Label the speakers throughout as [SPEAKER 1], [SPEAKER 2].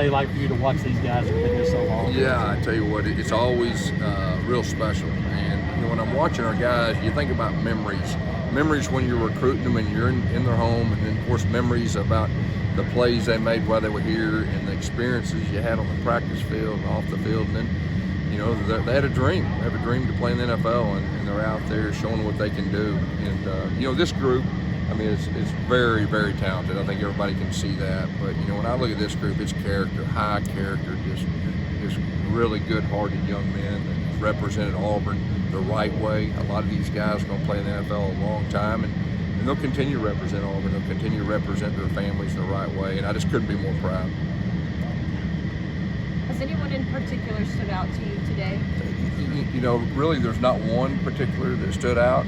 [SPEAKER 1] They like for you to watch these guys that have been here so long?
[SPEAKER 2] Yeah, I tell you what, it's always real special. And when I'm watching our guys, you think about memories. Memories when you're recruiting them and you're in their home, and then of course memories about the plays they made while they were here and the experiences you had on the practice field and off the field. And then, they had a dream. They have a dream to play in the NFL, and they're out there showing what they can do. And this group, it's very, very talented. I think everybody can see that. But when I look at this group, it's character, high character, just really good-hearted young men that represented Auburn the right way. A lot of these guys are going to play in the NFL a long time, and they'll continue to represent Auburn. They'll continue to represent their families the right way, and I just couldn't be more proud.
[SPEAKER 3] Has anyone in particular stood out to you today?
[SPEAKER 2] Really there's not one particular that stood out,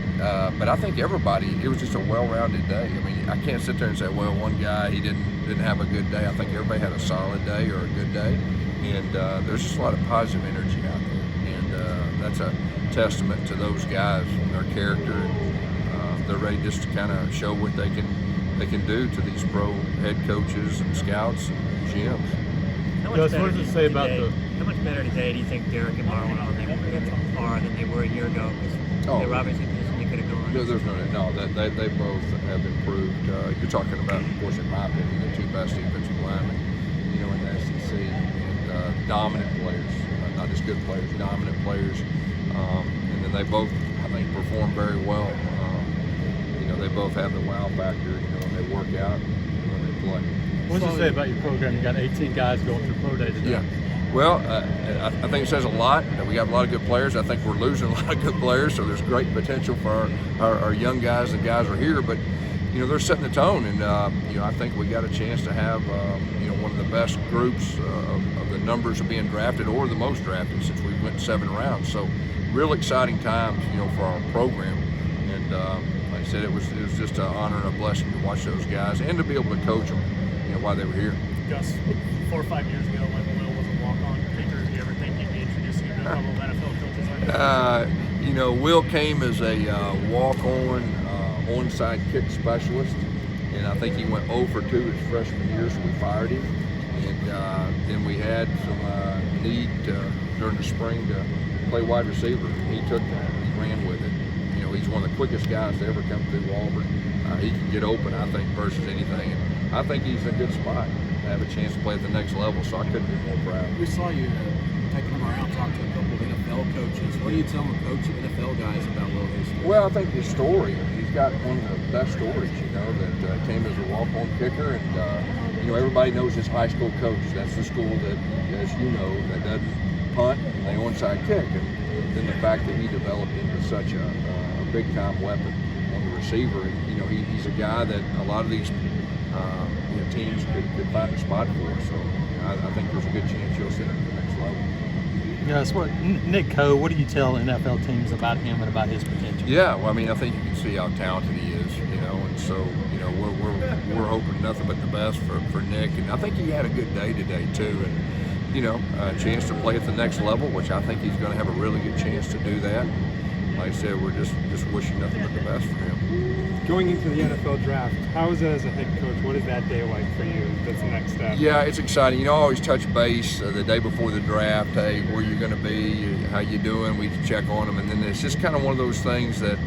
[SPEAKER 2] but I think everybody, it was just a well-rounded day. I can't sit there and say, well, one guy, he didn't have a good day. I think everybody had a solid day or a good day, and there's just a lot of positive energy out there, and that's a testament to those guys and their character. They're ready just to kind of show what they can do to these pro head coaches and scouts and GMs.
[SPEAKER 1] Gus, what does it say about
[SPEAKER 4] How much better today do you think Derek and Marlon are than they were a year ago? Because they were obviously positioned they could have gone.
[SPEAKER 2] They both have improved. You're talking about, of course, in my opinion, the two best defensive linemen, in the SEC, and dominant players, not just good players, dominant players. And then they both, I think, perform very well. They both have the wow factor, when they work out and when they play.
[SPEAKER 1] What does it say about your program? You got 18 guys going through pro day today.
[SPEAKER 2] Yeah. Well, I think it says a lot that we got a lot of good players. I think we're losing a lot of good players, so there's great potential for our young guys and guys are here. But, they're setting the tone, and, I think we got a chance to have, one of the best groups of the numbers of being drafted or the most drafted since we went 7 rounds. So real exciting times, for our program. And like I said, it was just an honor and a blessing to watch those guys and to be able to coach them, while they were here.
[SPEAKER 5] Gus, 4 or 5 years ago when Will was a walk-on kicker, do you ever think you'd be introducing him to a couple of NFL coaches like that?
[SPEAKER 2] Will came as a walk-on onside kick specialist, and I think he went 0 for 2 his freshman year, so we fired him. And then we had some need during the spring to play wide receiver. He took that, he ran with it. He's one of the quickest guys to ever come through Auburn. He can get open, I think, versus anything. And I think he's in a good spot to have a chance to play at the next level, so I couldn't be more proud.
[SPEAKER 6] We saw you taking him around, talking to a couple of NFL coaches. What do you tell NFL guys about Will Hastings?
[SPEAKER 2] Well, I think his story, he's got one of the best stories, that came as a walk-on kicker. And, everybody knows his high school coach. That's the school that, as you know, that doesn't punt and they onside kick. And then the fact that he developed into such a big-time weapon on the receiver. And, he's a guy that a lot of these teams could find a spot for. So I think there's a good chance you'll see him at the next level.
[SPEAKER 1] Yes, Nick Coe, what do you tell NFL teams about him and about his potential?
[SPEAKER 2] Yeah, well, I think you can see how talented he is, and so, we're hoping nothing but the best for Nick. And I think he had a good day today, too. And, a chance to play at the next level, which I think he's going to have a really good chance to do that. Like I said, we're just wishing nothing but the best for him.
[SPEAKER 5] Going into the NFL draft, how is it as a head coach? What is that day like for you? That's the next step.
[SPEAKER 2] Yeah, it's exciting. I always touch base the day before the draft. Hey, where you going to be? How you doing? We check on them, and then it's just kind of one of those things that,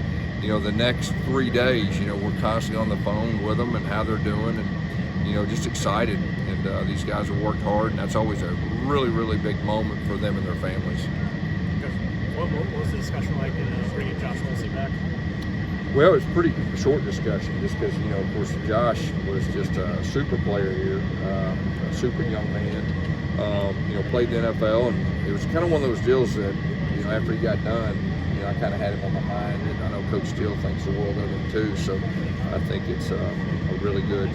[SPEAKER 2] the next 3 days, we're constantly on the phone with them and how they're doing, and just excited. And these guys have worked hard, and that's always a really, really big moment for them and their families.
[SPEAKER 5] What was the discussion like in bringing Josh Wilson back?
[SPEAKER 2] Well, it was a pretty short discussion just because, of course, Josh was just a super player here, a super young man, played the NFL, and it was kind of one of those deals that, after he got done, I kind of had him on my mind, and I know Coach Steele thinks the world of him too, so I think it's a really good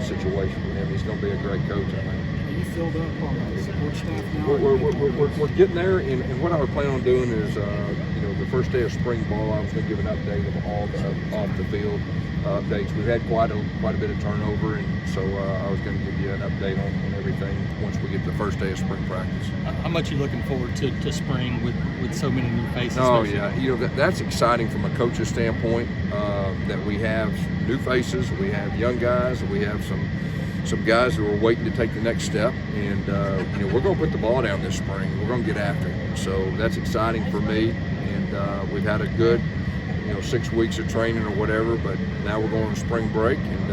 [SPEAKER 2] situation for him. He's going to be a great coach, I think.
[SPEAKER 6] Are you filled up on the support staff now?
[SPEAKER 2] We're getting there, and what I was planning on doing is, the first day of spring ball, I was going to give an update of all the off the field updates. We've had quite a bit of turnover, and so I was going to give you an update on everything once we get to the first day of spring practice.
[SPEAKER 1] How much are you looking forward to spring with so many new faces?
[SPEAKER 2] Oh yeah, that's exciting from a coach's standpoint, that we have new faces, we have young guys, we have some some guys who are waiting to take the next step, and we're going to put the ball down this spring. We're going to get after it. So that's exciting for me, and we've had a good 6 weeks of training or whatever, but now we're going to spring break, and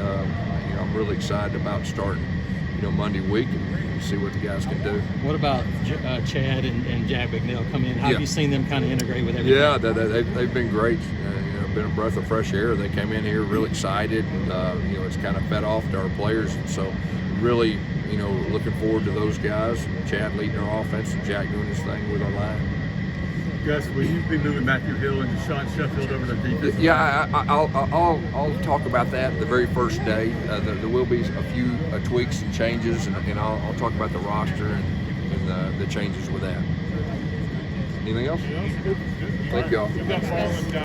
[SPEAKER 2] I'm really excited about starting Monday week and see what the guys can do.
[SPEAKER 1] What about Chad and Jack McNeil come in? How have you seen them kind of integrate with everything?
[SPEAKER 2] Yeah, they've been great. Been a breath of fresh air. They came in here really excited, and it's kind of fed off to our players. And so, really, looking forward to those guys. Chad leading our offense, and Jack doing his thing with our line.
[SPEAKER 7] Gus, will you be moving Matthew Hill and Sean Sheffield over to defense?
[SPEAKER 2] Yeah, I'll talk about that the very first day. There will be a few tweaks and changes, and I'll talk about the roster and the changes with that. Anything else? Thank y'all.